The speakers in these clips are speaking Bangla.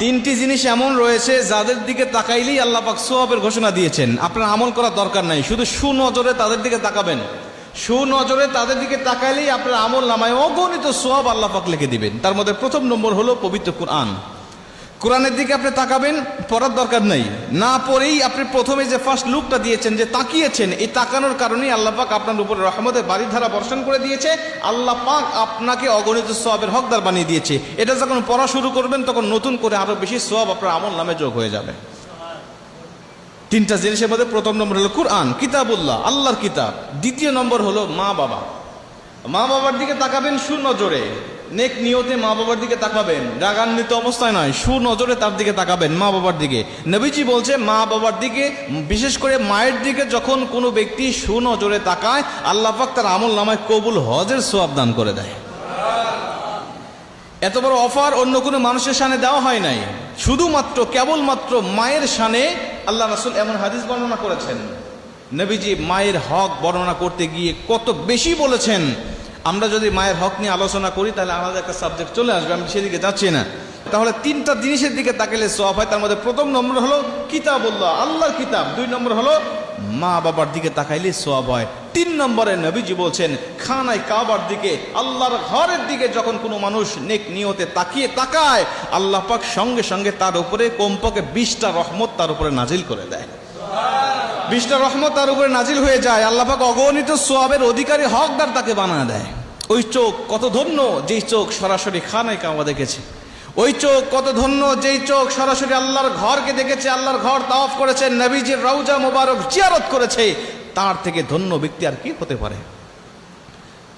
তিনটি জিনিস এমন রয়েছে যাদের দিকে তাকাইলেই আল্লাহ পাক সওয়াবের ঘোষণা দিয়েছেন। আপনার আমল করার দরকার নাই, শুধু সুনজরে তাদের দিকে তাকাবেন। সুনজরে তাদের দিকে তাকাইলেই আপনার আমল নামায় অগণিত সওয়াব আল্লাহ পাক লিখে দিবেন। তার মধ্যে প্রথম নম্বর হলো পবিত্র কোরআন। কোরআনের দিকে আপনি তাকাবেন, পড়ার দরকার নেই, না পড়েই আপনি প্রথমে যে ফার্স্ট লুকটা দিয়েছেন, যে তাকিয়েছেন, এই তাকানোর কারণেই আল্লাহ পাক আপনার উপরে রহমতের বাড়িধারা বর্ষণ করে দিয়েছে। আল্লাহ পাক আপনাকে অগণিত সওয়াবের হকদার বানিয়ে দিয়েছে। এটা যখন পড়া শুরু করবেন তখন নতুন করে আরো বেশি সওয়াব আপনার আমল নামে যোগ হয়ে যাবে। তিনটা জিনিসের মধ্যে প্রথম নম্বর হলো কোরআন, কিতাবুল্লাহ, আল্লাহর কিতাব। দ্বিতীয় নম্বর হলো মা বাবা। মা বাবার দিকে তাকাবেন সুনজরে, নেক নিয়তে মা বাবার দিকে তাকাবেন, রাগান্বিত অবস্থায় নয়, সুনজরে তার দিকে তাকাবেন, মা বাবার দিকে। নবীজি বলছে মা বাবার দিকে, বিশেষ করে মায়ের দিকে যখন কোনো ব্যক্তি সুনজরে তাকায়, আল্লাহ পাক তার আমল নামায় কবুল হজের সওয়াব দান করে দেয়। এত বড় অফার অন্য কোনো মানুষের শানে দেওয়া হয় নাই, শুধুমাত্র কেবলমাত্র মায়ের শানে আল্লাহ রাসূল এমন হাদিস বর্ণনা করেছেন। নবীজি মায়ের হক বর্ণনা করতে গিয়ে কত বেশি বলেছেন। আমরা যদি মায়ের হক নিয়ে আলোচনা করি তাহলে আমাদের একটা সাবজেক্ট চলে আসবে, আমি সেদিকে যাচ্ছি না। তাহলে তিনটা জিনিসের দিকে তাকালে সওয়াব হয়। তার মধ্যে প্রথম নম্বর হলো কিতাবুল্লাহ, আল্লাহর কিতাব। দুই নম্বর হলো মা বাবার দিকে তাকাইলে সওয়াব হয়। তিন নম্বরে নবীজি বলছেন খানায় কাবার দিকে, আল্লাহর ঘরের দিকে যখন কোনো মানুষ নেক নিয়তে তাকায়, আল্লাহ পাক সঙ্গে সঙ্গে তার উপরে কমপক্ষে 20টা রহমত তার উপরে নাজিল করে দেয়। 20টা রহমত তার উপরে নাজিল হয়ে যায়। আল্লাহ পাক অগণিত সওয়াবের অধিকারী, হকদার তাকে বানায় দেয়। ওই চোখ কত ধন্য যেই চোখ সরাসরি খানায় কাবা দেখেছে। ওই চোখ কত ধন্য যেই চোখ সরাসরি আল্লাহর ঘরকে দেখেছে, আল্লাহর ঘর তাওয়াফ করেছে, নবীজির রওজা মোবারক জিয়ারত করেছে। তার থেকে ধন্য ব্যক্তি আর কি হতে পারে?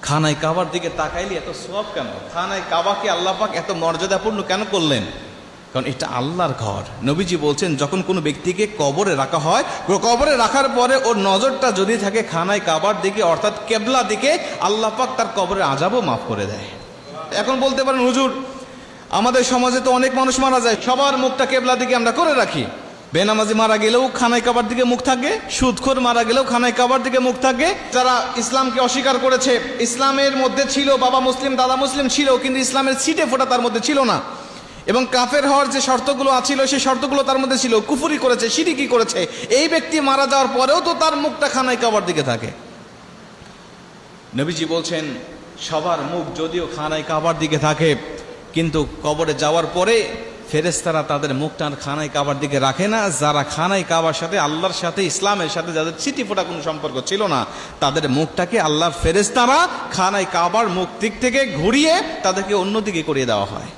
খানায় কাবার দিকে তাকাইলে এত সওয়াব কেন? খানায় কাবাকে আল্লাহ পাক এত মর্যাদাপূর্ণ কেন করলেন? কারণ এটা আল্লাহর ঘর। নবীজি বলছেন যখন কোনো ব্যক্তিকে কবরে রাখা হয়, কবরে রাখার পরে ওর নজরটা যদি থাকে খানায় কাবার দিকে, অর্থাৎ কেবলা দিকে, আল্লাহ পাক তার কবরের আযাবও মাফ করে দেয়। এখন বলতে পারেন হুজুর আমাদের সমাজে তো অনেক মানুষ মারা যায়, সবার মুখটা কেবলা দিকে আমরা করে রাখি। বেনামাজি মারা গেলেও খানায় কাবার দিকে মুখ থাকে, সুদখোর মারা গেলেও খানায় কাবার দিকে মুখ থাকে। যারা ইসলামকে অস্বীকার করেছে, ইসলামের মধ্যে ছিল, বাবা মুসলিম দাদা মুসলিম ছিল, কিন্তু ইসলামের ছিটে ফোঁটা তার মধ্যে ছিল না, এবং কাফের হওয়ার যে শর্তগুলো আছিল সেই শর্তগুলো তার মধ্যে ছিল, কুফরি করেছে, শিরকি করেছে, এই ব্যক্তি মারা যাওয়ার পরেও তো তার মুখটা খানায় কাবার দিকে থাকে। নবীজি বলছেন সবার মুখ যদিও খানায় কাবার দিকে থাকে, কিন্তু কবরে যাওয়ার পরে ফেরেশতারা তাদের মুখটা খানায় কাবার দিকে রাখে না। যারা খানায় কাবার সাথে, আল্লাহর সাথে, ইসলামের সাথে যাদের ছিটি ফোটা কোনো সম্পর্ক ছিল না, তাদের মুখটাকে আল্লাহর ফেরেশতারা খানায় কাবার মুখ দিক থেকে ঘুরিয়ে তাদেরকে অন্যদিকে করিয়ে দেওয়া হয়।